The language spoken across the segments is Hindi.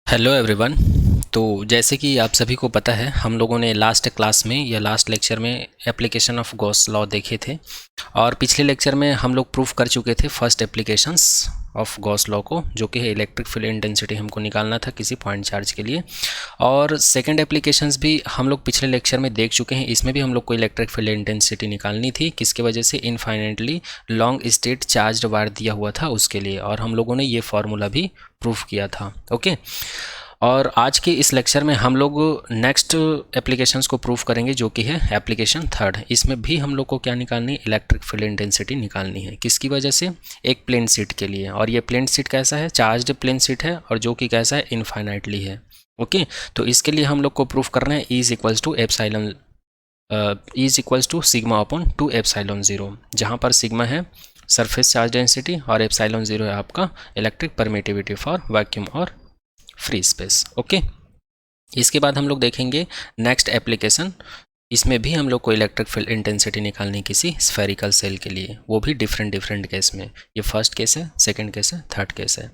Hello everyone. तो जैसे कि आप सभी को पता है, हम लोगों ने लास्ट क्लास में या लास्ट लेक्चर में एप्लीकेशन ऑफ गॉस लॉ देखे थे और पिछले लेक्चर में हम लोग प्रूफ कर चुके थे first applications of Gauss law को, जो कि है इलेक्ट्रिक फील्ड इंटेंसिटी हमको निकालना था किसी पॉइंट चार्ज के लिए। और सेकंड एप्लीकेशंस भी हम लोग पिछले लेक्चर में देख चुके हैं। इसमें भी हम लोग को इलेक्ट्रिक फील्ड इंटेंसिटी निकालनी थी, किसके वजह से infinitely long state charge wire दिया हुआ था उसके लिए, और हम लोगों ने ये फार्मूला भी प्रूफ किया था। ओके, और आज के इस लेक्चर में हम लोग नेक्स्ट एप्लीकेशंस को प्रूफ करेंगे, जो कि है एप्लीकेशन थर्ड। इसमें भी हम लोग को क्या निकालनी है, इलेक्ट्रिक फील्ड इंटेंसिटी निकालनी है। किसकी वजह से, एक प्लेन शीट के लिए। और ये प्लेन शीट कैसा है, चार्ज्ड प्लेन शीट है, और जो कि कैसा है, इनफाइनाइटली है। ओके, तो इसके लिए हम लोग को प्रूफ करना है is equals to epsilon is equals to sigma upon 2 epsilon 0, जहाँ पर सिग्मा है सरफेस चार्ज डेंसिटी और एप्सिलॉन 0 है आपका इलेक्ट्रिक परमिटिविटी फॉर वैक्यूम और फ्री स्पेस। ओके, इसके बाद हम लोग देखेंगे नेक्स्ट एप्लीकेशन। इसमें भी हम लोग को इलेक्ट्रिक फील्ड इंटेंसिटी निकालनी किसी स्फेरिकल सेल के लिए, वो भी डिफरेंट केस में। ये फर्स्ट केस है, सेकंड केस है, थर्ड केस है,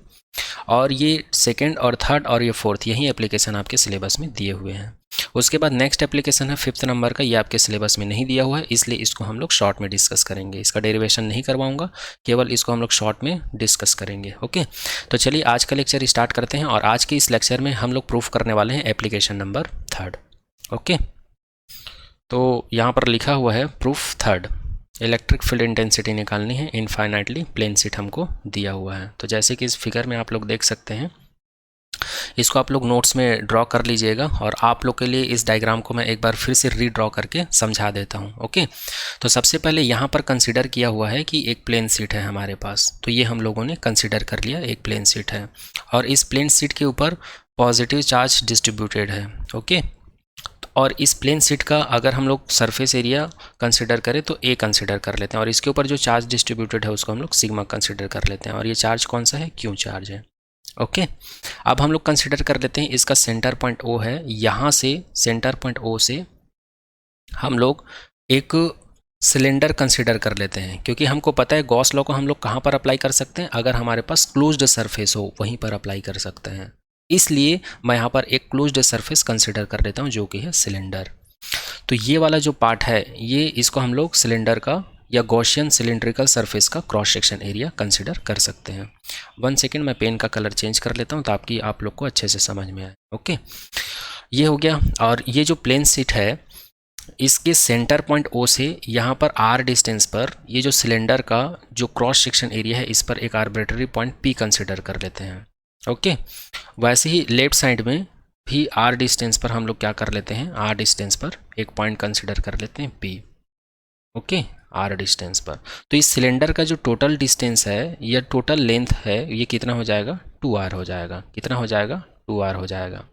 और ये सेकंड और थर्ड और ये फोर्थ, यही एप्लीकेशन आपके सिलेबस में दिए हुए हैं। उसके बाद नेक्स्ट एप्लीकेशन है फिफ्थ नंबर का, ये आपके सिलेबस में नहीं दिया हुआ है, इसलिए इसको हम लोग शॉर्ट में डिस्कस करेंगे। इसका डेरिवेशन नहीं करवाऊंगा, केवल इसको हम लोग शॉर्ट में डिस्कस करेंगे। ओके, तो चलिए आज का लेक्चर स्टार्ट करते हैं, और आज के इस लेक्चर में हम लोग प्रूफ करने वाले हैं एप्लीकेशन नंबर थर्ड। ओके, तो यहाँ पर लिखा हुआ है proof third, electric field intensity निकालनी है, इनफाइनाइटली प्लेन शीट हमको दिया हुआ है। तो जैसे कि इस फिगर में आप लोग देख सकते हैं, इसको आप लोग नोट्स में ड्रॉ कर लीजिएगा, और आप लोग के लिए इस डायग्राम को मैं एक बार फिर से रीड्रॉ करके समझा देता हूँ। ओके, तो सबसे पहले यहाँ पर कंसिडर किया हुआ है कि एक प्लेन शीट है हमारे पास, तो ये हम लोगों ने कंसिडर कर लिया, एक प्लेन शीट है, और इस प्लेन शीट के ऊपर पॉजिटिव चार्ज डिस्ट्रीब्यूटेड है। ओके, और इस प्लेन शीट का अगर हम लोग सरफेस एरिया कंसिडर करें तो ए कंसिडर कर लेते हैं, और इसके ऊपर जो चार्ज डिस्ट्रीब्यूटेड है उसको हम लोग सिग्मा कंसिडर कर लेते हैं, और ये चार्ज कौन सा है, क्यू चार्ज है। ओके, अब हम लोग कंसिडर कर लेते हैं इसका सेंटर पॉइंट ओ है, यहाँ से सेंटर पॉइंट ओ से हम लोग एक सिलेंडर कंसिडर कर लेते हैं, क्योंकि हमको पता है गॉस लॉ को हम लोग कहाँ पर अप्लाई कर सकते हैं, अगर हमारे पास क्लोज्ड सरफेस हो वहीं पर अप्लाई कर सकते हैं। इसलिए मैं यहाँ पर एक क्लोज्ड सरफेस कंसिडर कर लेता हूँ, जो कि है सिलेंडर। तो ये वाला जो पार्ट है, ये इसको हम लोग सिलेंडर का या गॉसियन सिलिंड्रिकल सरफेस का क्रॉस सेक्शन एरिया कंसिडर कर सकते हैं। 1 सेकेंड, मैं पेन का कलर चेंज कर लेता हूँ ताकि आप लोग को अच्छे से समझ में आए। ओके, ये हो गया। और ये जो प्लेन शीट है, इसके सेंटर पॉइंट ओ से यहाँ पर आर डिस्टेंस पर ये जो सिलेंडर का जो क्रॉस सेक्शन एरिया है, इस पर एक आर्बिट्ररी पॉइंट पी कंसिडर कर लेते हैं। ओके, वैसे ही लेफ्ट साइड में भी आर डिस्टेंस पर हम लोग क्या कर लेते हैं, आर डिस्टेंस पर एक पॉइंट कंसिडर कर लेते हैं पी। ओके, आर डिस्टेंस पर। तो इस सिलेंडर का जो टोटल डिस्टेंस है या टोटल लेंथ है, ये कितना हो जाएगा, 2r हो जाएगा। कितना हो जाएगा, 2r हो जाएगा।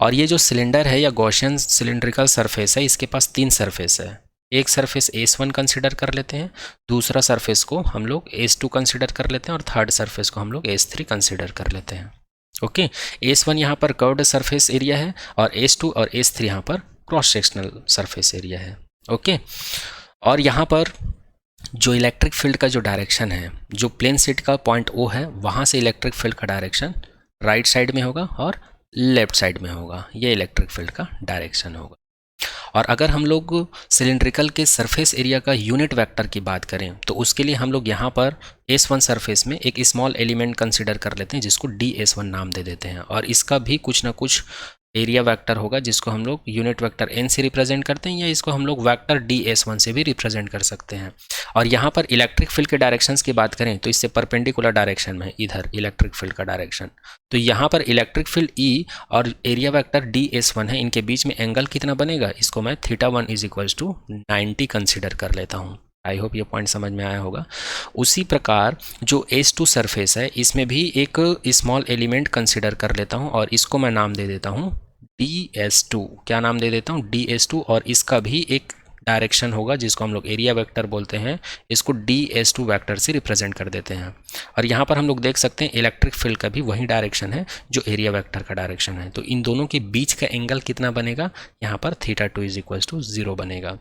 और ये जो सिलेंडर है या गॉसियन सिलिंड्रिकल सरफेस है, इसके पास 3 सरफेस है। एक सरफेस S1 कंसिडर कर लेते हैं, दूसरा सरफेस को हम लोग S2 कंसिडर कर लेते हैं, और थर्ड सरफेस को हम लोग S3 कंसिडर कर लेते हैं। ओके, S1 यहाँ पर कर्व्ड सरफेस एरिया है, और S2 और S3 यहाँ पर क्रॉस सेक्शनल सरफेस एरिया है। ओके, और यहाँ पर जो इलेक्ट्रिक फील्ड का जो डायरेक्शन है, जो प्लेन शीट का पॉइंट O है, वहाँ से इलेक्ट्रिक फील्ड का डायरेक्शन राइट साइड में होगा और लेफ्ट साइड में होगा। ये इलेक्ट्रिक फील्ड का डायरेक्शन होगा। और अगर हम लोग सिलिंड्रिकल के सरफेस एरिया का यूनिट वेक्टर की बात करें, तो उसके लिए हम लोग यहाँ पर S1 सरफेस में एक स्मॉल एलिमेंट कंसिडर कर लेते हैं, जिसको DS1 नाम दे देते हैं, और इसका भी कुछ ना कुछ एरिया वेक्टर होगा, जिसको हम लोग यूनिट वेक्टर n से रिप्रेजेंट करते हैं, या इसको हम लोग वेक्टर DS1 से भी रिप्रेजेंट कर सकते हैं। और यहाँ पर इलेक्ट्रिक फील्ड के डायरेक्शंस की बात करें तो इससे परपेंडिकुलर डायरेक्शन में इधर इलेक्ट्रिक फील्ड का डायरेक्शन, तो यहाँ पर इलेक्ट्रिक फील्ड E और एरिया वेक्टर DS1 है, इनके बीच में एंगल कितना बनेगा, इसको मैं θ1 = 90 कंसिडर कर लेता हूँ। आई होप ये पॉइंट समझ में आया होगा। उसी प्रकार जो S2 सरफेस है, इसमें भी एक स्मॉल एलिमेंट कंसिडर कर लेता हूँ, और इसको मैं नाम दे देता हूँ DS2। क्या नाम दे देता हूँ, DS2, और इसका भी एक डायरेक्शन होगा, जिसको हम लोग एरिया वेक्टर बोलते हैं, इसको DS2 वेक्टर से रिप्रेजेंट कर देते हैं। और यहाँ पर हम लोग देख सकते हैं इलेक्ट्रिक फील्ड का भी वही डायरेक्शन है जो एरिया वेक्टर का डायरेक्शन है। तो इन दोनों के बीच का एंगल कितना बनेगा, यहाँ पर θ2 = 0 बनेगा।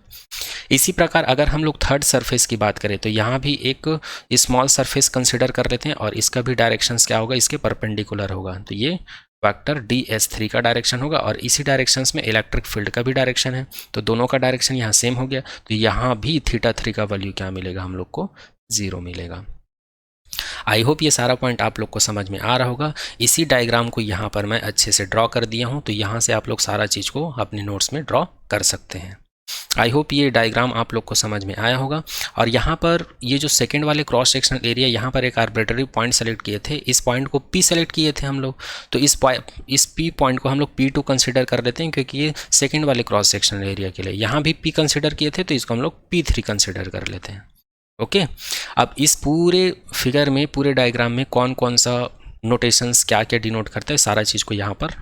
इसी प्रकार अगर हम लोग थर्ड सरफेस की बात करें, तो यहाँ भी एक स्मॉल सरफेस कंसिडर कर लेते हैं, और इसका भी डायरेक्शंस क्या होगा, इसके परपेंडिकुलर होगा। तो ये वेक्टर DS3 का डायरेक्शन होगा और इसी डायरेक्शंस में इलेक्ट्रिक फील्ड का भी डायरेक्शन है, तो दोनों का डायरेक्शन यहाँ सेम हो गया, तो यहाँ भी θ3 का वैल्यू क्या मिलेगा हम लोग को, 0 मिलेगा। आई होप ये सारा पॉइंट आप लोग को समझ में आ रहा होगा। इसी डायग्राम को यहाँ पर मैं अच्छे से ड्रॉ कर दिया हूँ, तो यहाँ से आप लोग सारा चीज़ को अपने नोट्स में ड्रॉ कर सकते हैं। आई होप ये डायग्राम आप लोग को समझ में आया होगा। और यहाँ पर ये जो सेकंड वाले क्रॉस सेक्शनल एरिया, यहाँ पर एक आर्बिट्ररी पॉइंट सेलेक्ट किए थे, इस पॉइंट को P सेलेक्ट किए थे हम लोग, तो इस P पॉइंट को हम लोग P2 कंसिडर कर लेते हैं, क्योंकि ये सेकंड वाले क्रॉस सेक्शनल एरिया के लिए। यहाँ भी P कंसिडर किए थे, तो इसको हम लोग P3 कंसिडर कर लेते हैं। ओके, अब इस पूरे फिगर में, पूरे डायग्राम में कौन कौन सा नोटेशंस क्या क्या डिनोट करता है, सारा चीज़ को यहाँ पर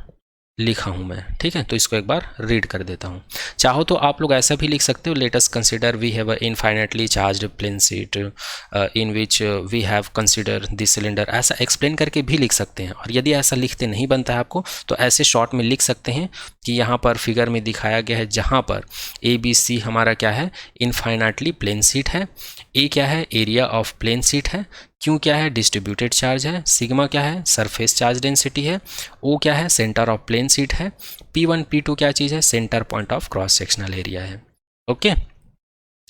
लिखा हूँ मैं, ठीक है। तो इसको एक बार रीड कर देता हूँ। चाहो तो आप लोग ऐसा भी लिख सकते हो, let us consider we have a infinitely charged plane sheet in which we have consider this cylinder, ऐसा एक्सप्लेन करके भी लिख सकते हैं। और यदि ऐसा लिखते नहीं बनता है आपको, तो ऐसे शॉर्ट में लिख सकते हैं कि यहाँ पर फिगर में दिखाया गया है, जहाँ पर ABC हमारा क्या है, इनफाइनाइटली प्लेन शीट है, ए क्या है, एरिया ऑफ प्लेन शीट है, क्यू क्या है, डिस्ट्रीब्यूटेड चार्ज है, सिग्मा क्या है, सरफेस चार्ज डेंसिटी है, ओ क्या है, सेंटर ऑफ प्लेन शीट है, P1 P2 क्या चीज़ है, centre point of cross sectional area है। ओके,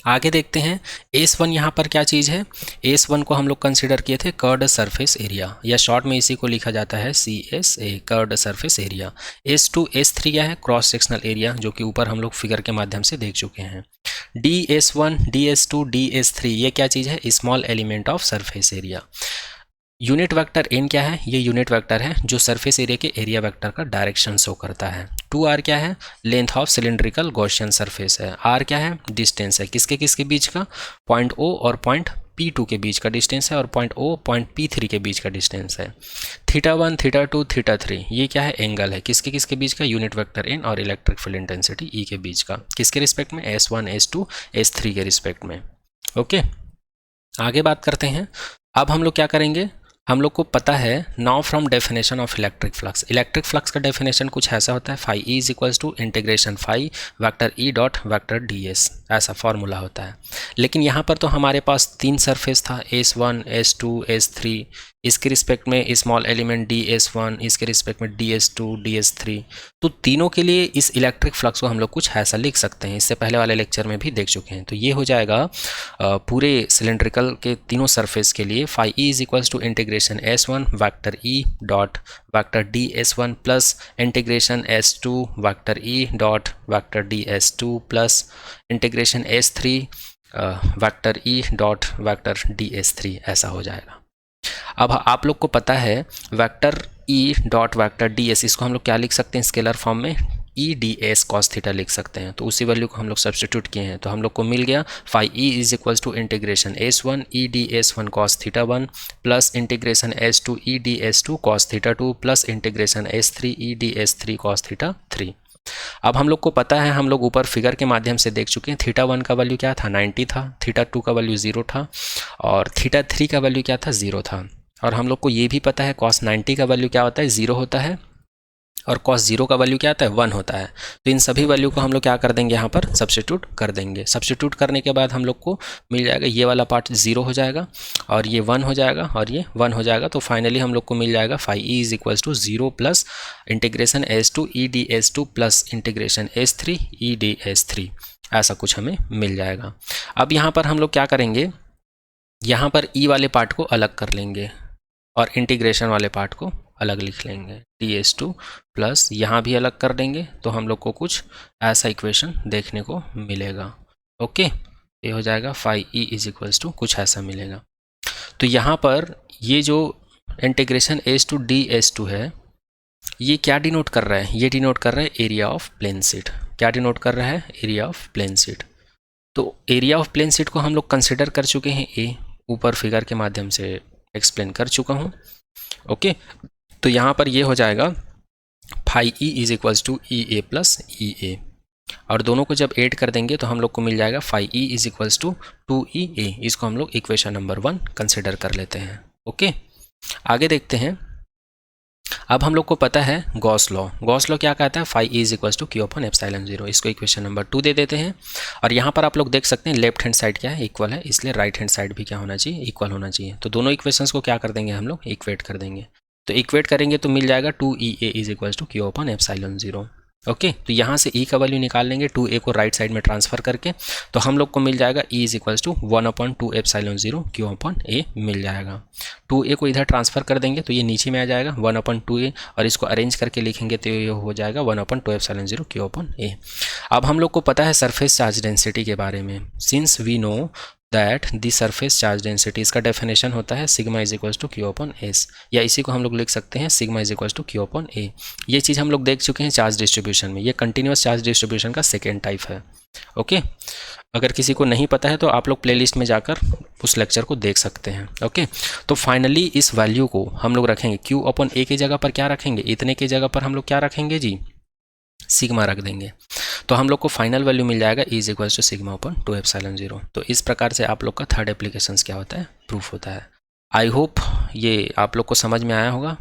आगे देखते हैं S1 यहाँ पर क्या चीज़ है। S1 को हम लोग कंसिडर किए थे कर्व्ड सरफेस एरिया, या शॉर्ट में इसी को लिखा जाता है CSA, curved surface area. S2 S3 क्या है, क्रॉस सेक्शनल एरिया, जो कि ऊपर हम लोग फिगर के माध्यम से देख चुके हैं। DS1 DS2 DS3 ये क्या चीज़ है, small element of surface area. Unit vector n क्या है, ये यूनिट वेक्टर है जो सरफेस एरिया के एरिया वेक्टर का डायरेक्शन शो करता है। 2r क्या है, length of cylindrical Gaussian surface है। r क्या है, डिस्टेंस है, किसके किसके बीच का, पॉइंट O और पॉइंट P2 के बीच का डिस्टेंस है, और पॉइंट O पॉइंट P3 के बीच का डिस्टेंस है। θ1 θ2 θ3 ये क्या है, एंगल है, किसके किसके बीच का, यूनिट वेक्टर n और इलेक्ट्रिक फील्ड इंटेंसिटी E के बीच का, किसके रिस्पेक्ट में, S1 S2 S3 के रिस्पेक्ट में। ओके, आगे बात करते हैं। अब हम लोग क्या करेंगे, हम लोग को पता है now from definition of electric flux, electric flux का डेफिनेशन कुछ ऐसा होता है, phi E is equals to integration phi vector E dot vector ds, ऐसा फॉर्मूला होता है। लेकिन यहाँ पर तो हमारे पास 3 सरफेस था, S1 S2 S3, इसके रिस्पेक्ट में स्मॉल एलिमेंट DS1, इसके रिस्पेक्ट में DS2 DS3, तो तीनों के लिए इस इलेक्ट्रिक फ्लक्स को हम लोग कुछ ऐसा लिख सकते हैं, इससे पहले वाले लेक्चर में भी देख चुके हैं। तो ये हो जाएगा पूरे सिलेंड्रिकल के तीनों सरफेस के लिए phi E is equals to integration S1 vector E dot vector DS1 plus integration S2 vector E dot vector DS2 plus integration S3 vector E dot vector DS3, ऐसा हो जाएगा। अब आप लोग को पता है vector E dot vector ds, इसको हम लोग क्या लिख सकते हैं, स्केलर फॉर्म में ई डी एस कॉस थीटा लिख सकते हैं। तो उसी वैल्यू को हम लोग सब्सटीट्यूट किए हैं, तो हम लोग को मिल गया phi E is equals to integration S1 E D S1 cos theta 1 plus integration S2 E D S2 cos theta 2 plus integration S3 E D S3 cos theta 3। अब हम लोग को पता है, हम लोग ऊपर फिगर के माध्यम से देख चुके हैं, θ1 का वैल्यू क्या था, 90 था, θ2 का वैल्यू 0 था, और θ3 का वैल्यू क्या था, 0 था। और हम लोग को ये भी पता है cos 90 का वैल्यू क्या होता है, 0 होता है, और cos 0 का वैल्यू क्या आता है, 1 होता है। तो इन सभी वैल्यू को हम लोग क्या कर देंगे, यहाँ पर सब्स्टिट्यूट कर देंगे। सब्स्टिट्यूट करने के बाद हम लोग को मिल जाएगा, ये वाला पार्ट 0 हो जाएगा, और ये 1 हो जाएगा, और ये 1 हो जाएगा। तो फाइनली हम लोग को मिल जाएगा phi E is equals to 0 plus integration S2 E D S2 plus integration S3 E D S3, ऐसा कुछ हमें मिल जाएगा। अब यहाँ पर हम लोग क्या करेंगे, यहाँ पर ई वाले पार्ट को अलग कर लेंगे और इंटीग्रेशन वाले पार्ट को अलग लिख लेंगे, ds2 प्लस यहाँ भी अलग कर देंगे, तो हम लोग को कुछ ऐसा इक्वेशन देखने को मिलेगा। ओके, ये हो जाएगा phi E is equals to कुछ ऐसा मिलेगा। तो यहाँ पर ये जो इंटीग्रेशन S2 ds2 है, ये क्या डिनोट कर रहा है, ये डिनोट कर रहा है एरिया ऑफ प्लेन शीट। क्या डिनोट कर रहा है, एरिया ऑफ प्लेन शीट। तो एरिया ऑफ प्लेन शीट को हम लोग कंसिडर कर चुके हैं, ए ऊपर फिगर के माध्यम से एक्सप्लेन कर चुका हूँ। ओके, तो यहाँ पर ये हो जाएगा phi E is equals to E A plus E A, और दोनों को जब ऐड कर देंगे तो हम लोग को मिल जाएगा phi E is equals to 2EA। इसको हम लोग इक्वेशन नंबर 1 कंसिडर कर लेते हैं। ओके, आगे देखते हैं। अब हम लोग को पता है गॉस लॉ। गॉस लॉ क्या कहता है, phi E is equals to Q upon epsilon 0। इसको इक्वेशन नंबर 2 दे देते हैं, और यहाँ पर आप लोग देख सकते हैं लेफ्ट हैंड साइड क्या है, इक्वल है, इसलिए राइट हैंड साइड भी क्या होना चाहिए, इक्वल होना चाहिए। तो दोनों इक्वेशंस को क्या कर देंगे, हम लोग इक्वेट कर देंगे। तो इक्वेट करेंगे तो मिल जाएगा 2EA is equals to Q upon epsilon 0। Okay, तो यहाँ से E का वैल्यू निकाल लेंगे 2A को राइट साइड में ट्रांसफर करके, तो हम लोग को मिल जाएगा E is equals to 1/2 epsilon 0 Q upon A मिल जाएगा। 2A को इधर ट्रांसफर कर देंगे तो ये नीचे में आ जाएगा 1/2A, और इसको अरेंज करके लिखेंगे तो ये हो जाएगा 1/2 एप्सिलॉन 0 Q अपॉन A। अब हम लोग को पता है सरफेस चार्ज डेंसिटी के बारे में, since we know that the surface charge density, इसका डेफिनेशन होता है sigma is equals to Q upon S, या इसी को हम लोग लिख सकते हैं sigma is equals to Q upon A। ये चीज़ हम लोग देख चुके हैं चार्ज डिस्ट्रीब्यूशन में, ये कंटिन्यूस चार्ज डिस्ट्रीब्यूशन का सेकेंड टाइप है। ओके, अगर किसी को नहीं पता है तो आप लोग प्लेलिस्ट में जाकर उस लेक्चर को देख सकते हैं। ओके, तो फाइनली इस वैल्यू को हम लोग रखेंगे Q अपॉन A की जगह पर क्या रखेंगे, इतने की जगह पर हम लोग क्या रखेंगे जी, सिग्मा रख देंगे, तो हम लोग को फाइनल वैल्यू मिल जाएगा E is equals to sigma upon 2 epsilon 0। तो इस प्रकार से आप लोग का थर्ड एप्लीकेशंस क्या होता है, प्रूफ होता है। आई होप ये आप लोग को समझ में आया होगा।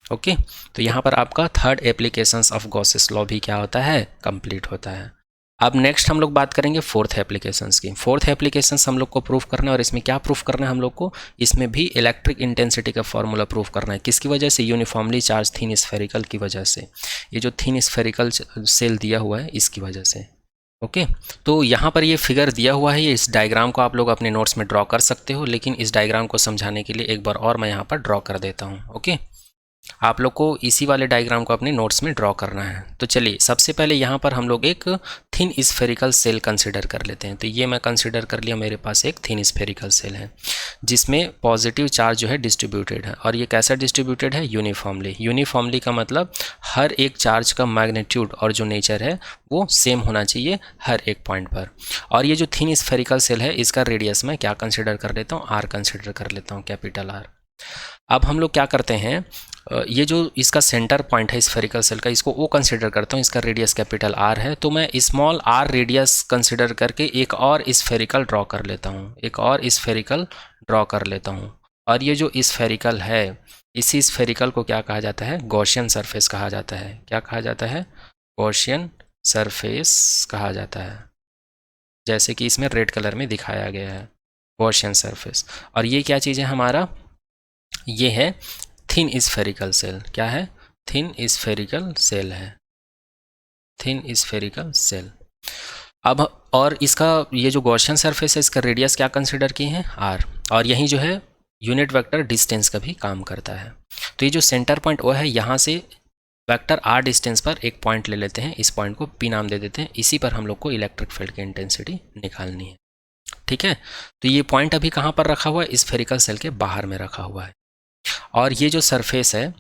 ओके, तो यहाँ पर आपका third applications of Gauss's law भी क्या होता है, कंप्लीट होता है। अब नेक्स्ट हम लोग बात करेंगे फोर्थ एप्लीकेशंस की। फोर्थ एप्लीकेशंस हम लोग को प्रूफ करना है, और इसमें क्या प्रूफ करना है हम लोग को, इसमें भी इलेक्ट्रिक इंटेंसिटी का फॉर्मूला प्रूफ करना है। किसकी वजह से, यूनिफॉर्मली चार्ज थिन स्फेरिकल की वजह से, ये जो थिन स्फेरिकल सेल दिया हुआ है इसकी वजह से। ओके, तो यहाँ पर ये फिगर दिया हुआ है, ये इस डायग्राम को आप लोग अपने नोट्स में ड्रॉ कर सकते हो, लेकिन इस डायग्राम को समझाने के लिए एक बार और मैं यहाँ पर ड्रॉ कर देता हूँ। ओके, आप लोग को इसी वाले डायग्राम को अपने नोट्स में ड्रॉ करना है। तो चलिए सबसे पहले यहाँ पर हम लोग एक थिन स्फेरिकल सेल कंसिडर कर लेते हैं। तो ये मैं कंसिडर कर लिया, मेरे पास एक थिन स्फेरिकल सेल है जिसमें पॉजिटिव चार्ज जो है डिस्ट्रीब्यूटेड है, और ये कैसा डिस्ट्रीब्यूटेड है, यूनिफॉर्मली। यूनिफॉर्मली का मतलब हर एक चार्ज का मैग्नीट्यूड और जो नेचर है वो सेम होना चाहिए हर एक पॉइंट पर। और ये जो थिन स्फेरिकल सेल है इसका रेडियस मैं क्या कंसिडर कर लेता हूँ, R कंसिडर कर लेता हूँ, कैपिटल R। अब हम लोग क्या करते हैं, ये जो इसका सेंटर पॉइंट है स्फेरिकल सेल का, इसको O कंसिडर करता हूँ, इसका रेडियस कैपिटल R है, तो मैं स्मॉल r रेडियस कंसिडर करके एक और स्फेरिकल ड्रॉ कर लेता हूँ, एक और स्फेरिकल ड्रॉ कर लेता हूँ। और ये जो स्फेरिकल है, इसी स्फेरिकल को क्या कहा जाता है, गॉसियन सरफेस कहा जाता है। क्या कहा जाता है, गॉसियन सरफेस कहा जाता है, जैसे कि इसमें रेड कलर में दिखाया गया है, गॉसियन सरफेस। और ये क्या चीज़ है हमारा, ये है थिन स्फेरिकल सेल। क्या है, थिन स्फेरिकल सेल है, थिन स्फेरिकल सेल। अब और इसका ये जो गॉसियन सरफेस है इसका रेडियस क्या कंसिडर किए हैं, R, और यही जो है यूनिट वेक्टर डिस्टेंस का भी काम करता है। तो ये जो सेंटर पॉइंट वो है, यहाँ से वेक्टर R डिस्टेंस पर एक पॉइंट ले लेते हैं, इस पॉइंट को P नाम दे देते हैं, इसी पर हम लोग को इलेक्ट्रिक फील्ड की इंटेंसिटी निकालनी है। ठीक है, तो ये पॉइंट अभी कहाँ पर रखा हुआ है, स्फेरिकल सेल के बाहर में रखा हुआ है। और ये जो सरफेस है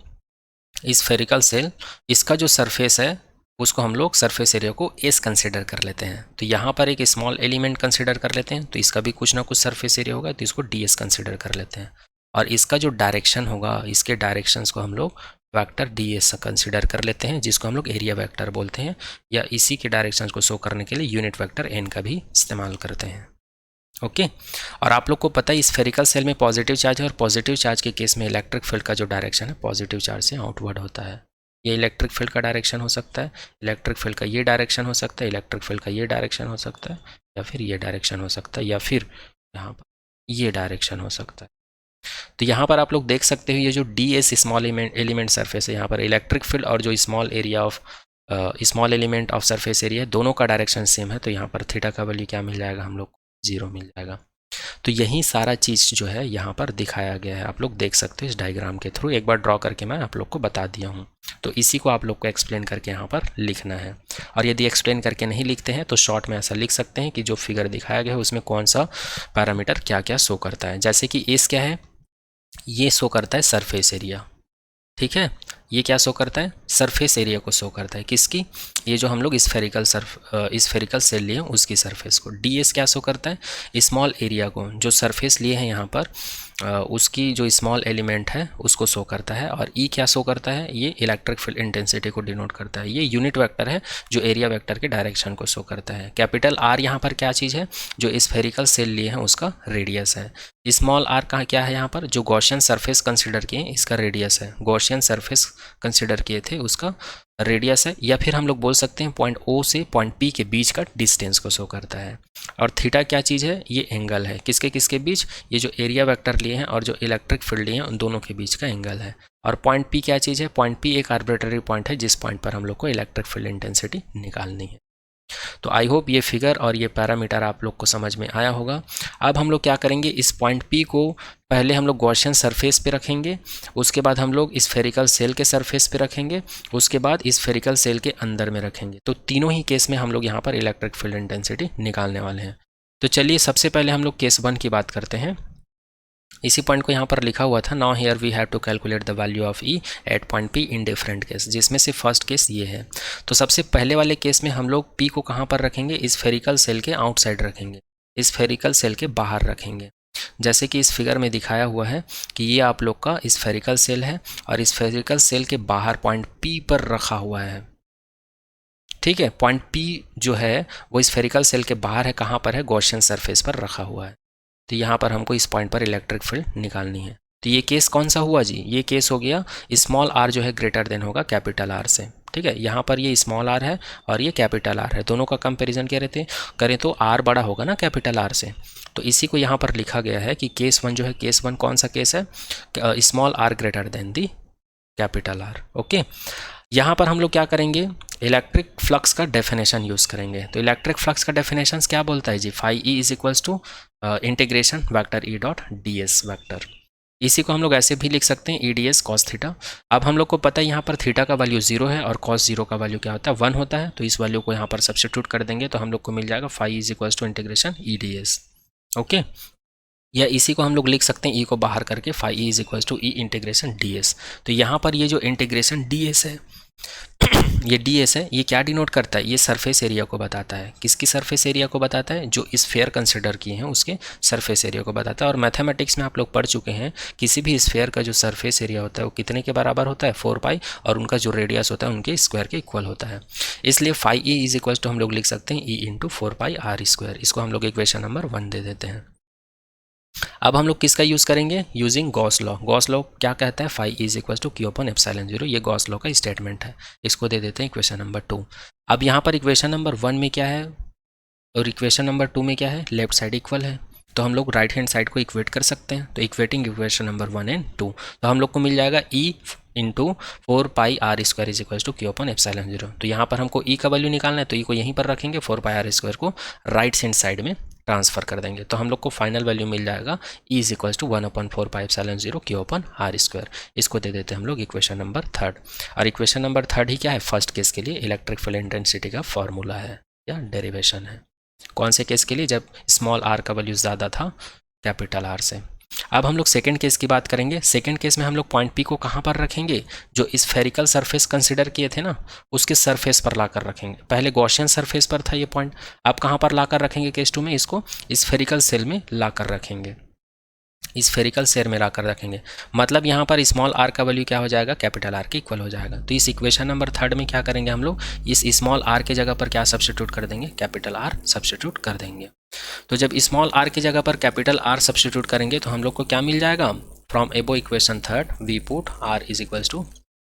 स्फेरिकल सेल, इसका जो सरफेस है उसको हम लोग सरफेस एरिया को S कंसिडर कर लेते हैं। तो यहाँ पर एक स्मॉल एलिमेंट कंसिडर कर लेते हैं, तो इसका भी कुछ ना कुछ सरफेस एरिया होगा, तो इसको DS कंसिडर कर लेते हैं। और इसका जो डायरेक्शन होगा, इसके डायरेक्शंस को हम लोग वेक्टर DS कंसिडर कर लेते हैं, जिसको हम लोग एरिया वेक्टर बोलते हैं, या इसी के डायरेक्शंस को शो करने के लिए यूनिट वेक्टर N का भी इस्तेमाल करते हैं। ओके, और आप लोग को पता है स्फेरिकल सेल में पॉजिटिव चार्ज है, और पॉजिटिव चार्ज के केस में इलेक्ट्रिक फील्ड का जो डायरेक्शन है पॉजिटिव चार्ज से आउटवर्ड होता है। ये इलेक्ट्रिक फील्ड का डायरेक्शन हो सकता है, इलेक्ट्रिक फील्ड का ये डायरेक्शन हो सकता है, इलेक्ट्रिक फील्ड का ये डायरेक्शन हो सकता है, या फिर ये डायरेक्शन हो सकता है, या फिर यहाँ पर ये डायरेक्शन हो सकता है। तो यहाँ पर आप लोग देख सकते हो ये जो DS स्मॉल एलिमेंट सरफेस है, यहाँ पर इलेक्ट्रिक फील्ड और जो small area of small element of surface area, दोनों का डायरेक्शन सेम है। तो यहाँ पर थीटा का वैल्यू क्या मिल जाएगा हम लोग को, 0 मिल जाएगा। तो यही सारा चीज़ जो है यहाँ पर दिखाया गया है, आप लोग देख सकते हो इस डायग्राम के थ्रू। एक बार ड्रॉ करके मैं आप लोग को बता दिया हूँ, तो इसी को आप लोग को एक्सप्लेन करके यहाँ पर लिखना है। और यदि एक्सप्लेन करके नहीं लिखते हैं तो शॉर्ट में ऐसा लिख सकते हैं कि जो फिगर दिखाया गया है उसमें कौन सा पैरामीटर क्या क्या शो करता है। जैसे कि एस क्या है, ये शो करता है सरफेस एरिया, ठीक है, ये क्या शो करता है, सरफेस एरिया को शो करता है। किसकी, ये जो हम लोग स्फेरिकल सेल लिए उसकी सरफेस को। DS क्या शो करता है, स्मॉल एरिया को, जो सरफेस लिए हैं यहाँ पर उसकी जो स्मॉल एलिमेंट है उसको शो करता है। और E क्या शो करता है, ये इलेक्ट्रिक फील्ड इंटेंसिटी को डिनोट करता है। ये यूनिट वेक्टर है जो एरिया वेक्टर के डायरेक्शन को शो करता है। कैपिटल R यहाँ पर क्या चीज़ है, जो स्फेरिकल सेल लिए हैं उसका रेडियस है। स्मॉल r कहाँ क्या है, यहाँ पर जो गॉसियन सरफेस कंसिडर किए इसका रेडियस है। गॉसियन सरफेस कंसिडर किए थे उसका रेडियस है, या फिर हम लोग बोल सकते हैं पॉइंट ओ से पॉइंट पी के बीच का डिस्टेंस को शो करता है। और थीटा क्या चीज़ है, ये एंगल है किसके किसके बीच, ये जो एरिया वेक्टर लिए हैं और जो इलेक्ट्रिक फील्ड लिए हैं उन दोनों के बीच का एंगल है। और पॉइंट पी क्या चीज़ है, पॉइंट पी एक आर्बिट्ररी पॉइंट है जिस पॉइंट पर हम लोग को इलेक्ट्रिक फील्ड इंटेंसिटी निकालनी है। तो आई होप ये फिगर और ये पैरामीटर आप लोग को समझ में आया होगा। अब हम लोग क्या करेंगे, इस पॉइंट पी को पहले हम लोग गॉसियन सरफेस पे रखेंगे, उसके बाद हम लोग स्फेरिकल सेल के सरफेस पे रखेंगे, उसके बाद स्फेरिकल सेल के अंदर में रखेंगे। तो तीनों ही केस में हम लोग यहाँ पर इलेक्ट्रिक फील्ड इंटेंसिटी निकालने वाले हैं। तो चलिए सबसे पहले हम लोग केस 1 की बात करते हैं। इसी पॉइंट को यहाँ पर लिखा हुआ था, now here we have to calculate the value of E at point P in different case, जिसमें से फर्स्ट केस ये है। तो सबसे पहले वाले केस में हम लोग पी को कहाँ पर रखेंगे, स्फेरिकल सेल के आउटसाइड रखेंगे, स्फेरिकल सेल के बाहर रखेंगे। जैसे कि इस फिगर में दिखाया हुआ है कि ये आप लोग का स्फेरिकल सेल है और स्फेरिकल सेल के बाहर पॉइंट पी पर रखा हुआ है। ठीक है, पॉइंट पी जो है वो स्फेरिकल सेल के बाहर है, कहाँ पर है, गॉसियन सरफेस पर रखा हुआ है। तो यहाँ पर हमको इस पॉइंट पर इलेक्ट्रिक फील्ड निकालनी है। तो ये केस कौन सा हुआ जी, ये केस हो गया स्मॉल आर जो है ग्रेटर देन होगा कैपिटल आर से। ठीक है, यहाँ पर ये स्मॉल आर है और ये कैपिटल आर है, दोनों का कंपैरिजन क्या रहते करें तो आर बड़ा होगा ना कैपिटल आर से। तो इसी को यहाँ पर लिखा गया है कि केस 1 जो है, केस 1 कौन सा केस है, small R greater than the capital R. Okay, यहाँ पर हम लोग क्या करेंगे, इलेक्ट्रिक फ्लक्स का डेफिनेशन यूज़ करेंगे। तो इलेक्ट्रिक फ्लक्स का डेफिनेशन क्या बोलता है जी, phi E is equals to integration vector E dot D S vector. इसी को हम लोग ऐसे भी लिख सकते हैं E D S cos theta. अब हम लोग को पता है यहाँ पर थीटा का वैल्यू 0 है और कॉस 0 का वैल्यू क्या होता है, 1 होता है। तो इस वैल्यू को यहाँ पर सब्स्टिट्यूट कर देंगे तो हम लोग को मिल जाएगा phi is equals to integration E D S. Okay, या इसी को हम लोग लिख सकते हैं ई को बाहर करके phi E is equals to E integration D S. तो यहाँ पर ये जो इंटीग्रेशन डी एस है ये डी एस है, ये क्या डिनोट करता है, ये सरफेस एरिया को बताता है। किसकी सरफेस एरिया को बताता है, जो स्फेयर कंसिडर किए हैं उसके सरफेस एरिया को बताता है। और मैथमेटिक्स में आप लोग पढ़ चुके हैं किसी भी स्फेयर का जो सरफेस एरिया होता है वो कितने के बराबर होता है, 4 पाई, और उनका जो रेडियस होता है उनके स्क्वायर के इक्वल होता है। इसलिए phi E is equal to हम लोग लिख सकते हैं E into 4 pi R square. इसको हम लोग इक्वेशन नंबर 1 दे देते हैं। अब हम लोग किसका यूज़ करेंगे, using Gauss law. Gauss law क्या कहता है, phi is equal to Q upon epsilon 0, ये गॉस लॉ का स्टेटमेंट है। इसको दे देते हैं इक्वेशन नंबर 2। अब यहाँ पर इक्वेशन नंबर 1 में क्या है और इक्वेशन नंबर 2 में क्या है, लेफ्ट साइड इक्वल है, तो हम लोग राइट हैंड साइड को इक्वेट कर सकते हैं। तो इक्वेटिंग इक्वेशन नंबर 1 एंड 2, तो हम लोग को मिल जाएगा E into 4 pi R square is equal to Q upon epsilon 0। तो यहाँ पर हमको ई का वैल्यू निकालना है, तो ई को यहीं पर रखेंगे, 4 पाई आर स्क्वायर को राइट हैंड साइड में ट्रांसफर कर देंगे। तो हम लोग को फाइनल वैल्यू मिल जाएगा E is equal to 1/4 pi epsilon 0 Q upon R square. इसको दे देते हैं हम लोग इक्वेशन नंबर 3। और इक्वेशन नंबर 3 ही क्या है, फर्स्ट केस के लिए इलेक्ट्रिक फील्ड इंटेंसिटी का फॉर्मूला है या डेरिवेशन है। कौन से केस के लिए, जब स्मॉल आर का वैल्यू ज़्यादा था कैपिटल आर से। अब हम लोग सेकंड केस की बात करेंगे। सेकंड केस में हम लोग पॉइंट पी को कहाँ पर रखेंगे, जो स्फेरिकल सरफेस कंसिडर किए थे ना उसके सरफेस पर लाकर रखेंगे। पहले गॉसियन सरफेस पर था ये पॉइंट, अब कहाँ पर लाकर रखेंगे केस 2 में, इसको स्फेरिकल सेल में लाकर रखेंगे, स्फेरिकल सेल में लाकर रखेंगे। मतलब यहाँ पर स्मॉल आर का वैल्यू क्या हो जाएगा, कैपिटल आर के इक्वल हो जाएगा। तो इस इक्वेशन नंबर 3 में क्या करेंगे हम लोग, इस स्मॉल आर के जगह पर क्या सब्स्टिट्यूट कर देंगे, कैपिटल आर सब्स्टिट्यूट कर देंगे। तो जब स्मॉल आर की जगह पर कैपिटल आर सब्स्टिट्यूट करेंगे तो हम लोग को क्या मिल जाएगा, from above equation 3 we put R is equals to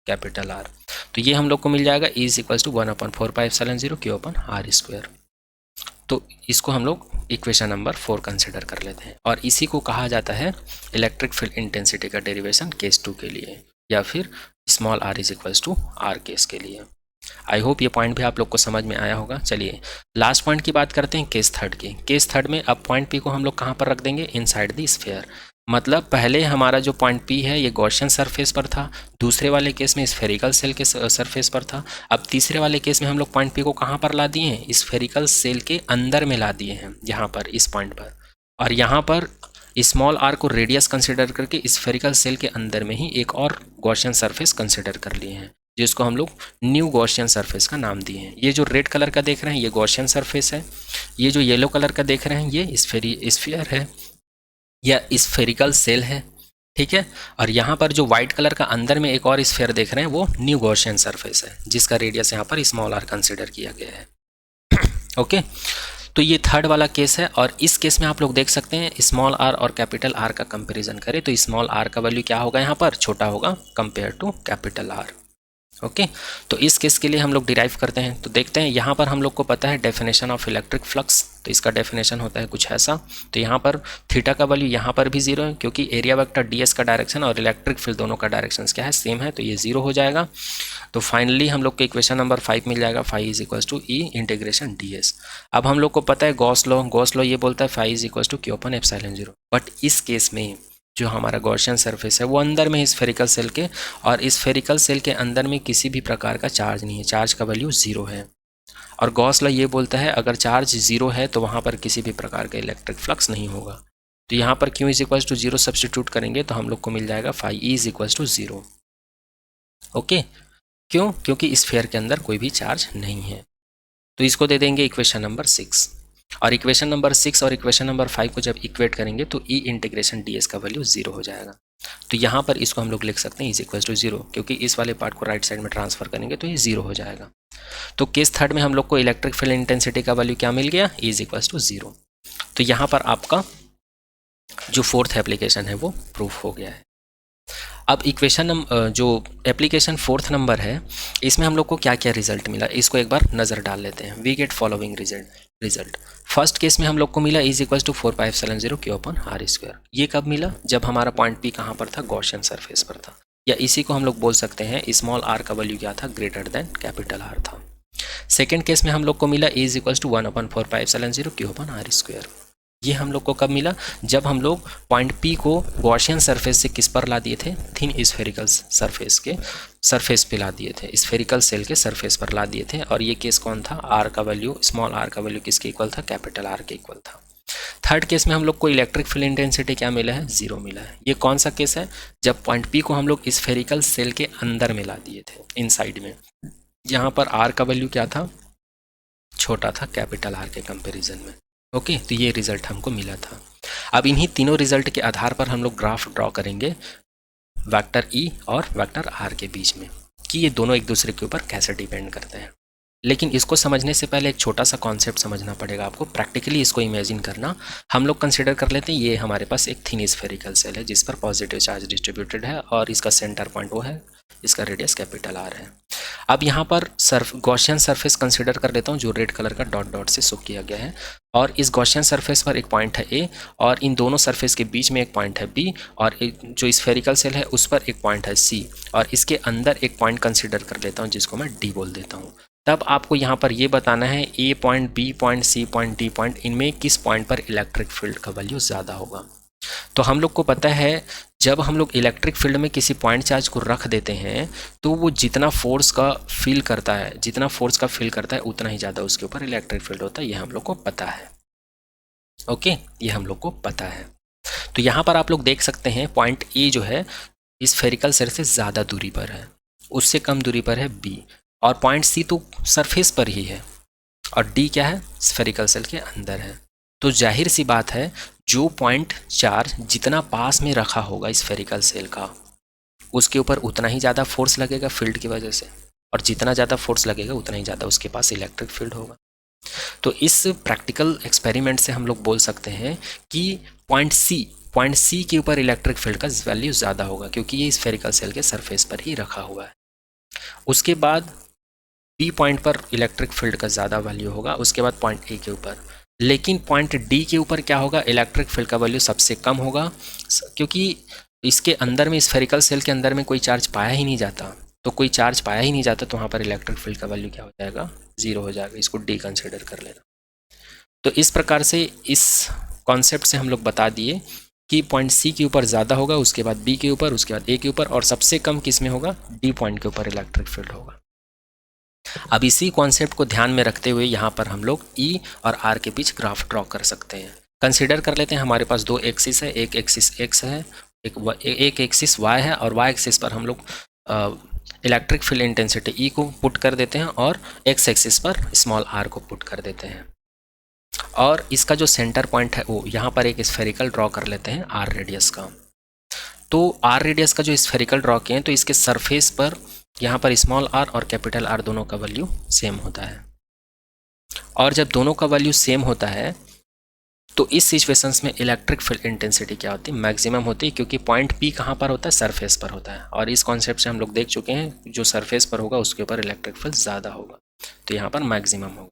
capital R. तो ये हम लोग को मिल जाएगा E is equals to 1/4 pi epsilon 0 Q upon R square. तो इसको हम लोग इक्वेशन नंबर 4 कंसिडर कर लेते हैं। और इसी को कहा जाता है इलेक्ट्रिक फील्ड इंटेंसिटी का डेरिवेशन केस 2 के लिए, या फिर small R is equals to R case के लिए। आई होप ये पॉइंट भी आप लोग को समझ में आया होगा। चलिए लास्ट पॉइंट की बात करते हैं, केस 3 की। केस 3 में अब पॉइंट पी को हम लोग कहाँ पर रख देंगे, इनसाइड द स्फीयर। मतलब पहले हमारा जो पॉइंट पी है ये गॉसियन सरफेस पर था, दूसरे वाले केस में स्फेरिकल सेल के सरफेस पर था। अब तीसरे वाले केस में हम लोग पॉइंट पी को कहाँ पर ला दिए हैं, स्फेरिकल सेल के अंदर में ला दिए हैं, यहाँ पर इस पॉइंट पर। और यहाँ पर स्मॉल आर को रेडियस कंसिडर करके स्फेरिकल सेल के अंदर में ही एक और गॉसियन सरफेस कंसिडर कर लिए हैं, जिसको हम लोग न्यू गॉसियन सरफेस का नाम दिए हैं। ये जो रेड कलर का देख रहे हैं ये गॉसियन सरफेस है, ये जो येलो कलर का देख रहे हैं ये स्फीयर है या स्फेरिकल सेल है, ठीक है। और यहाँ पर जो व्हाइट कलर का अंदर में एक और स्फीयर देख रहे हैं वो न्यू गॉसियन सरफेस है, जिसका रेडियस यहाँ पर स्मॉल आर कंसिडर किया गया है। ओके, तो ये थर्ड वाला केस है, और इस केस में आप लोग देख सकते हैं स्मॉल आर और कैपिटल आर का कंपैरिजन करें तो स्मॉल आर का वैल्यू क्या होगा, यहाँ पर छोटा होगा compare to capital R. Okay, तो इस केस के लिए हम लोग डिराइव करते हैं। तो देखते हैं, यहाँ पर हम लोग को पता है डेफिनेशन ऑफ इलेक्ट्रिक फ्लक्स, तो इसका डेफिनेशन होता है कुछ ऐसा। तो यहाँ पर थीटा का वैल्यू यहाँ पर भी 0 है, क्योंकि एरिया वेक्टर ds का डायरेक्शन और इलेक्ट्रिक फील्ड दोनों का डायरेक्शन क्या है, सेम है, तो ये 0 हो जाएगा। तो फाइनली हम लोग को इक्वेशन नंबर 5 मिल जाएगा, phi is equal to E integration ds। अब हम लोग को पता है गॉस लॉ ये बोलता है phi is equal to Q upon epsilon 0, but इस केस में जो हमारा गॉसियन सरफेस है वो अंदर में स्फेरिकल सेल के, और इस स्फेरिकल सेल के अंदर में किसी भी प्रकार का चार्ज नहीं है, चार्ज का वैल्यू 0 है। और गॉस लॉ ये बोलता है अगर चार्ज 0 है तो वहाँ पर किसी भी प्रकार का इलेक्ट्रिक फ्लक्स नहीं होगा। तो यहाँ पर Q is equal to 0 substitute करेंगे तो हम लोग को मिल जाएगा phi E is equal to 0। Okay, क्यों? क्योंकि स्फीयर के अंदर कोई भी चार्ज नहीं है। तो इसको दे देंगे इक्वेशन नंबर 6, और इक्वेशन नंबर 6 और इक्वेशन नंबर 5 को जब इक्वेट करेंगे तो ई इंटीग्रेशन ds का वैल्यू 0 हो जाएगा। तो यहाँ पर इसको हम लोग लिख सकते हैं इज इक्वल टू 0, क्योंकि इस वाले पार्ट को राइट साइड में ट्रांसफर करेंगे तो ये 0 हो जाएगा। तो केस थर्ड में हम लोग को इलेक्ट्रिक फील्ड इंटेंसिटी का वैल्यू क्या मिल गया, इज इक्वल टू 0। तो यहाँ पर आपका जो फोर्थ एप्लीकेशन है वो प्रूफ हो गया है। अब इक्वेशन जो एप्लीकेशन फोर्थ नंबर है, इसमें हम लोग को क्या क्या रिजल्ट मिला, इसको एक बार नज़र डाल लेते हैं। We get following result. First case में हम लोग को मिला is equal to 4 pi epsilon 0 Q upon R square. ये कब मिला, जब हमारा पॉइंट पी कहाँ पर था, गॉसियन सरफेस पर था, या इसी को हम लोग बोल सकते हैं स्मॉल आर का वैल्यू क्या था, ग्रेटर देन कैपिटल आर था। सेकेंड केस में हम लोग को मिला is equal to 1/4 pi epsilon 0 Q upon R square. ये हम लोग को कब मिला, जब हम लोग पॉइंट पी को गॉसियन सरफेस से किस पर ला दिए थे, थिन स्फेरिकल सरफेस के सरफेस पे ला दिए थे, स्फेरिकल सेल के सरफेस पर ला दिए थे। और ये केस कौन था, आर का वैल्यू, स्मॉल आर का वैल्यू किसके इक्वल था, कैपिटल आर के इक्वल था। थर्ड केस में हम लोग को इलेक्ट्रिक फील्ड इंटेंसिटी क्या मिला है, 0 मिला है। ये कौन सा केस है, जब पॉइंट पी को हम लोग स्फेरिकल सेल के अंदर में ला दिए थे, इनसाइड में। यहाँ पर आर का वैल्यू क्या था, छोटा था कैपिटल आर के कंपेरिजन में। ओके, तो ये रिजल्ट हमको मिला था। अब इन्हीं तीनों रिजल्ट के आधार पर हम लोग ग्राफ ड्रॉ करेंगे वेक्टर ई और वेक्टर आर के बीच में, कि ये दोनों एक दूसरे के ऊपर कैसे डिपेंड करते हैं। लेकिन इसको समझने से पहले एक छोटा सा कॉन्सेप्ट समझना पड़ेगा आपको, प्रैक्टिकली इसको इमेजिन करना। हम लोग कंसिडर कर लेते हैं ये हमारे पास एक थिन स्फेरिकल सेल है जिस पर पॉजिटिव चार्ज डिस्ट्रीब्यूटेड है, और इसका सेंटर पॉइंट वो है, इसका रेडियस कैपिटल आर है। अब यहाँ पर गॉसियन सरफेस कंसिडर कर लेता हूँ जो रेड कलर का डॉट डॉट से शो किया गया है, और इस गॉसियन सरफेस पर एक पॉइंट है ए, और इन दोनों सरफेस के बीच में एक पॉइंट है बी, और एक जो स्फेरिकल सेल है उस पर एक पॉइंट है सी, और इसके अंदर एक पॉइंट कंसिडर कर लेता हूँ जिसको मैं डी बोल देता हूँ। तब आपको यहाँ पर ये बताना है A point, B point, C point, D point, इनमें किस पॉइंट पर इलेक्ट्रिक फील्ड का वैल्यू ज़्यादा होगा। तो हम लोग को पता है जब हम लोग इलेक्ट्रिक फील्ड में किसी पॉइंट चार्ज को रख देते हैं तो वो जितना फोर्स का फील करता है उतना ही ज़्यादा उसके ऊपर इलेक्ट्रिक फील्ड होता है, ये हम लोग को पता है। ओके, ये हम लोग को पता है। तो यहाँ पर आप लोग देख सकते हैं पॉइंट ए जो है इस स्फेरिकल सेल से ज़्यादा दूरी पर है, उससे कम दूरी पर है बी, और पॉइंट सी तो सरफेस पर ही है, और डी क्या है, स्फेरिकल सेल के अंदर है। तो जाहिर सी बात है जो पॉइंट चार्ज जितना पास में रखा होगा स्फेरिकल सेल का, उसके ऊपर उतना ही ज़्यादा फोर्स लगेगा फील्ड की वजह से, और जितना ज़्यादा फोर्स लगेगा उतना ही ज़्यादा उसके पास इलेक्ट्रिक फील्ड होगा। तो इस प्रैक्टिकल एक्सपेरिमेंट से हम लोग बोल सकते हैं कि पॉइंट सी के ऊपर इलेक्ट्रिक फील्ड का वैल्यू ज़्यादा होगा, क्योंकि ये स्फेरिकल सेल के सरफेस पर ही रखा हुआ है। उसके बाद बी पॉइंट पर इलेक्ट्रिक फील्ड का ज़्यादा वैल्यू होगा, उसके बाद पॉइंट ए के ऊपर। लेकिन पॉइंट डी के ऊपर क्या होगा, इलेक्ट्रिक फील्ड का वैल्यू सबसे कम होगा, क्योंकि इसके अंदर में स्फेरिकल सेल के अंदर में कोई चार्ज पाया ही नहीं जाता। तो कोई चार्ज पाया ही नहीं जाता तो वहाँ पर इलेक्ट्रिक फील्ड का वैल्यू क्या हो जाएगा, 0 हो जाएगा। इसको डी कंसिडर कर लेना। तो इस प्रकार से इस कॉन्सेप्ट से हम लोग बता दिए कि पॉइंट सी के ऊपर ज़्यादा होगा, उसके बाद बी के ऊपर, उसके बाद ए के ऊपर, और सबसे कम किस में होगा, डी पॉइंट के ऊपर इलेक्ट्रिक फील्ड होगा। अब इसी कॉन्सेप्ट को ध्यान में रखते हुए यहाँ पर हम लोग ई और आर के बीच ग्राफ ड्रॉ कर सकते हैं। कंसिडर कर लेते हैं हमारे पास दो एक्सिस है, एक एक्सिस एक्स है, एक एक्सिस वाई है, और वाई एक्सिस पर हम लोग इलेक्ट्रिक फील्ड इंटेंसिटी ई को पुट कर देते हैं, और एक्स एक्सिस पर स्मॉल आर को पुट कर देते हैं। और इसका जो सेंटर पॉइंट है वो यहाँ पर एक स्फेरिकल ड्रॉ कर लेते हैं आर रेडियस का। तो आर रेडियस का जो स्फेरिकल ड्रॉ किए हैं तो इसके सरफेस पर यहाँ पर स्मॉल आर और कैपिटल आर दोनों का वैल्यू सेम होता है, और जब दोनों का वैल्यू सेम होता है तो इस सिचुएशंस में इलेक्ट्रिक फील्ड इंटेंसिटी क्या होती है, मैक्सिमम होती है, क्योंकि पॉइंट पी कहाँ पर होता है, सरफेस पर होता है। और इस कॉन्सेप्ट से हम लोग देख चुके हैं जो सरफेस पर होगा उसके ऊपर इलेक्ट्रिक फील्ड ज़्यादा होगा, तो यहाँ पर मैक्सिमम होगा।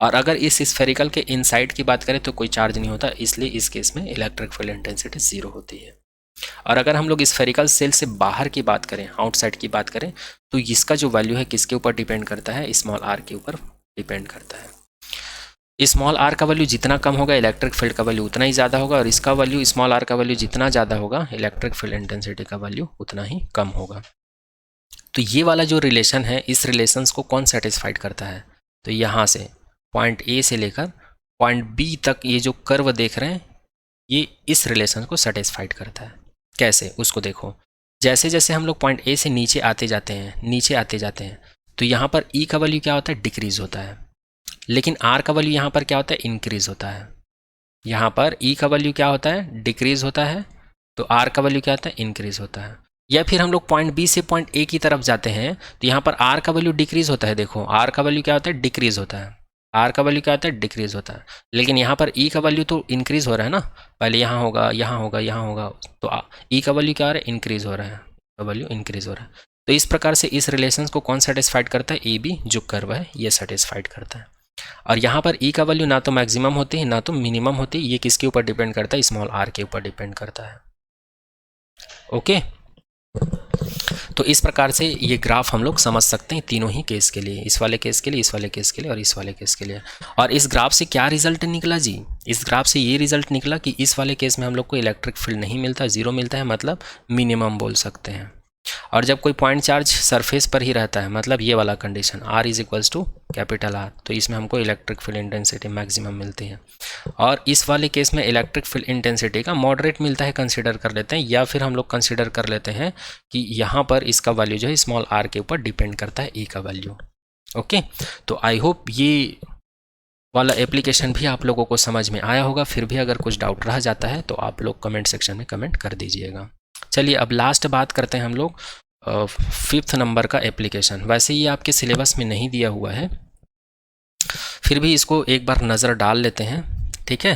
और अगर इस स्फेरिकल के इनसाइड की बात करें तो कोई चार्ज नहीं होता, इसलिए इस केस में इलेक्ट्रिक फील्ड इंटेंसिटी 0 होती है। और अगर हम लोग स्फेरिकल सेल से बाहर की बात करें, आउटसाइड की बात करें, तो इसका जो वैल्यू है किसके ऊपर डिपेंड करता है, स्मॉल आर के ऊपर डिपेंड करता है। स्मॉल आर का वैल्यू जितना कम होगा इलेक्ट्रिक फील्ड का वैल्यू उतना ही ज़्यादा होगा, और इसका वैल्यू स्मॉल आर का वैल्यू जितना ज़्यादा होगा इलेक्ट्रिक फील्ड इंटेंसिटी का वैल्यू उतना ही कम होगा। तो ये वाला जो रिलेशन है, इस रिलेशंस को कौन सेटिस्फाइड करता है, तो यहाँ से पॉइंट ए से लेकर पॉइंट बी तक ये जो कर्व देख रहे हैं ये इस रिलेशन को सेटिस्फाइड करता है। कैसे, उसको देखो। जैसे जैसे हम लोग पॉइंट ए से नीचे आते जाते हैं तो यहाँ पर ई का वैल्यू क्या होता है, डिक्रीज होता है, लेकिन आर का वैल्यू यहाँ पर क्या होता है, इंक्रीज होता है। यहाँ पर ई का वैल्यू क्या होता है, डिक्रीज होता है, तो आर का वैल्यू क्या होता है, इंक्रीज होता है। या फिर हम लोग पॉइंट बी से पॉइंट ए की तरफ जाते हैं तो यहाँ पर आर का वैल्यू डिक्रीज होता है। देखो आर का वैल्यू क्या होता है, डिक्रीज होता है, आर का वैल्यू क्या होता है, डिक्रीज होता है, लेकिन यहाँ पर ई का वैल्यू तो इंक्रीज हो रहा है ना, पहले यहाँ होगा, यहाँ होगा, यहाँ होगा, तो ई का वैल्यू क्या हो रहा है, इंक्रीज हो रहा है, का वैल्यू इंक्रीज हो रहा है। तो इस प्रकार से इस रिलेशन को कौन सेटिस्फाइड करता है, ए बी जो कर्व है ये सेटिस्फाइड करता है। और यहाँ पर ई का वैल्यू ना तो मैक्सिमम होती है ना तो मिनिमम होती है, ये किसके ऊपर डिपेंड करता है, स्मॉल आर के ऊपर डिपेंड करता है। ओके, तो इस प्रकार से ये ग्राफ हम लोग समझ सकते हैं तीनों ही केस के लिए, इस वाले केस के लिए, इस वाले केस के लिए और इस वाले केस के लिए। और इस ग्राफ से क्या रिजल्ट निकला जी, इस ग्राफ से ये रिजल्ट निकला कि इस वाले केस में हम लोग को इलेक्ट्रिक फील्ड नहीं मिलता, 0 मिलता है, मतलब मिनिमम बोल सकते हैं। और जब कोई पॉइंट चार्ज सरफेस पर ही रहता है, मतलब ये वाला condition R is equals to capital R, तो इसमें हमको इलेक्ट्रिक फील्ड इंटेंसिटी मैक्सिमम मिलती है। और इस वाले केस में इलेक्ट्रिक फील्ड इंटेंसिटी का मॉडरेट मिलता है, कंसीडर कर लेते हैं, या फिर हम लोग कंसीडर कर लेते हैं कि यहाँ पर इसका वैल्यू जो है स्मॉल r के ऊपर डिपेंड करता है, E का वैल्यू। ओके, तो आई होप ये वाला एप्लीकेशन भी आप लोगों को समझ में आया होगा। फिर भी अगर कुछ डाउट रह जाता है तो आप लोग कमेंट सेक्शन में कमेंट कर दीजिएगा। चलिए अब लास्ट बात करते हैं हम लोग 5th नंबर का एप्लीकेशन। वैसे ये आपके सिलेबस में नहीं दिया हुआ है, फिर भी इसको एक बार नज़र डाल लेते हैं, ठीक है।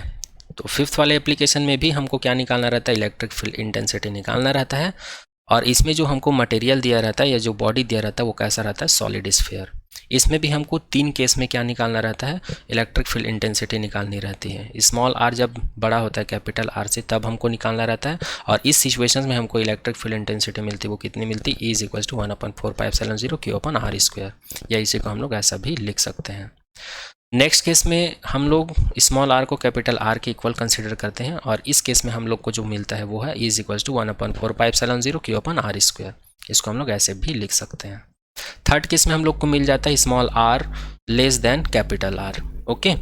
तो 5th वाले एप्लीकेशन में भी हमको क्या निकालना रहता है, इलेक्ट्रिक फील्ड इंटेंसिटी निकालना रहता है। और इसमें जो हमको मटेरियल दिया रहता है या जो बॉडी दिया रहता है वो कैसा रहता है, सॉलिड स्फीयर। इसमें भी हमको 3 केस में क्या निकालना रहता है, इलेक्ट्रिक फील्ड इंटेंसिटी निकालनी रहती है। स्मॉल r जब बड़ा होता है कैपिटल R से तब हमको निकालना रहता है, और इस सिचुएशन में हमको इलेक्ट्रिक फील्ड इंटेंसिटी मिलती है, वो कितनी मिलती है, E is equal to 1/4πε0 Q/r², या इसी को हम लोग ऐसा भी लिख सकते हैं। नेक्स्ट केस में हम लोग स्मॉल r को कैपिटल R के इक्वल कंसिडर करते हैं, और इस केस में हम लोग को जो मिलता है वो है E is equal to 1/4πε0 Q/r²। इसको हम लोग ऐसे भी लिख सकते हैं। थर्ड केस में हम लोग को मिल जाता है small r less than capital R। Okay,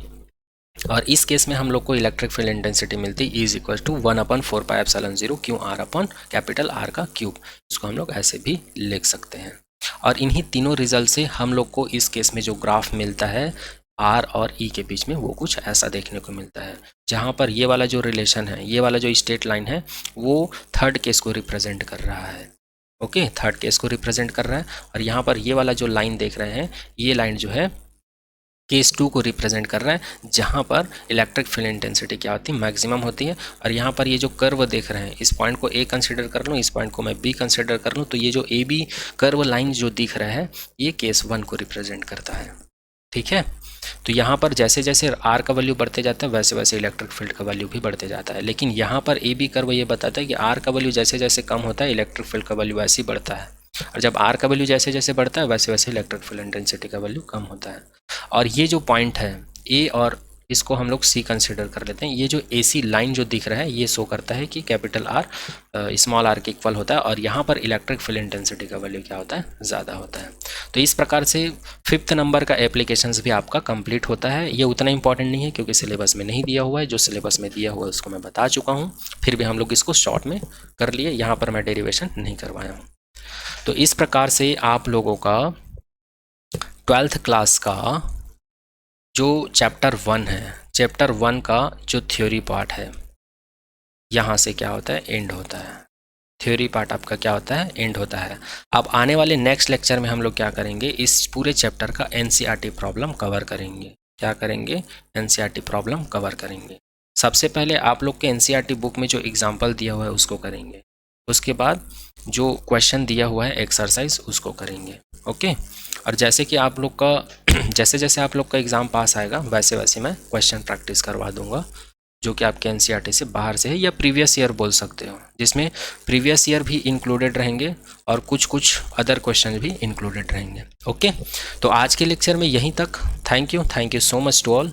और इस केस में हम लोग को इलेक्ट्रिक फील्ड इंटेंसिटी मिलती है E is equal to 1/4πε0 Q/r का क्यूब। इसको हम लोग ऐसे भी लिख सकते हैं। और इन्हीं तीनों रिजल्ट से हम लोग को इस केस में जो ग्राफ मिलता है R और E के बीच में वो कुछ ऐसा देखने को मिलता है, जहाँ पर ये वाला जो रिलेशन है, ये वाला जो स्ट्रेट लाइन है वो थर्ड केस को रिप्रेजेंट कर रहा है। ओके, थर्ड केस को रिप्रेजेंट कर रहा है, और यहाँ पर ये वाला जो लाइन देख रहे हैं ये लाइन जो है केस 2 को रिप्रेजेंट कर रहा है, जहाँ पर इलेक्ट्रिक फील्ड इंटेंसिटी क्या होती है, मैक्सिमम होती है। और यहाँ पर ये जो कर्व देख रहे हैं, इस पॉइंट को A कंसिडर कर लूँ, इस पॉइंट को मैं B कंसिडर कर लूँ, तो ये जो AB कर्व लाइन जो दिख रहा है ये केस 1 को रिप्रेजेंट करता है, ठीक है। तो यहाँ पर जैसे जैसे R का वैल्यू बढ़ते जाता है वैसे वैसे इलेक्ट्रिक फील्ड का वैल्यू भी बढ़ते जाता है, लेकिन यहाँ पर AB कर्व ये बताता है कि R का वैल्यू जैसे जैसे कम होता है इलेक्ट्रिक फील्ड का वैल्यू वैसे ही बढ़ता है, और जब R का वैल्यू जैसे जैसे बढ़ता है वैसे वैसे इलेक्ट्रिक फील्ड इंटेंसिटी का वैल्यू कम होता है। और ये जो पॉइंट है A, और इसको हम लोग C कंसिडर कर लेते हैं, ये जो AC लाइन जो दिख रहा है ये शो करता है कि कैपिटल R स्मॉल r के इक्वल होता है, और यहाँ पर इलेक्ट्रिक फील्ड इंटेंसिटी का वैल्यू क्या होता है, ज़्यादा होता है। तो इस प्रकार से 5th नंबर का एप्लीकेशंस भी आपका कंप्लीट होता है। ये उतना इंपॉर्टेंट नहीं है क्योंकि सिलेबस में नहीं दिया हुआ है, जो सिलेबस में दिया हुआ है उसको मैं बता चुका हूँ, फिर भी हम लोग इसको शॉर्ट में कर लिए, यहाँ पर मैं डेरिवेशन नहीं करवाया हूँ। तो इस प्रकार से आप लोगों का 12th क्लास का जो चैप्टर 1 है, चैप्टर 1 का जो थ्योरी पार्ट है यहाँ से क्या होता है, एंड होता है। थ्योरी पार्ट आपका क्या होता है, एंड होता है। अब आने वाले नेक्स्ट लेक्चर में हम लोग क्या करेंगे, इस पूरे चैप्टर का NCERT प्रॉब्लम कवर करेंगे। क्या करेंगे, एनसीईआरटी प्रॉब्लम कवर करेंगे। सबसे पहले आप लोग के एनसीईआरटी बुक में जो एग्जाम्पल दिया हुआ है उसको करेंगे, उसके बाद जो क्वेश्चन दिया हुआ है एक्सरसाइज उसको करेंगे। ओके, और जैसे कि आप लोग का जैसे जैसे आप लोग का एग्ज़ाम पास आएगा वैसे वैसे मैं क्वेश्चन प्रैक्टिस करवा दूंगा, जो कि आपके एनसीईआरटी से बाहर से है या प्रीवियस ईयर बोल सकते हो, जिसमें प्रीवियस ईयर भी इंक्लूडेड रहेंगे और कुछ कुछ अदर क्वेश्चन भी इंक्लूडेड रहेंगे। ओके, तो आज के लेक्चर में यहीं तक। Thank you so much to all.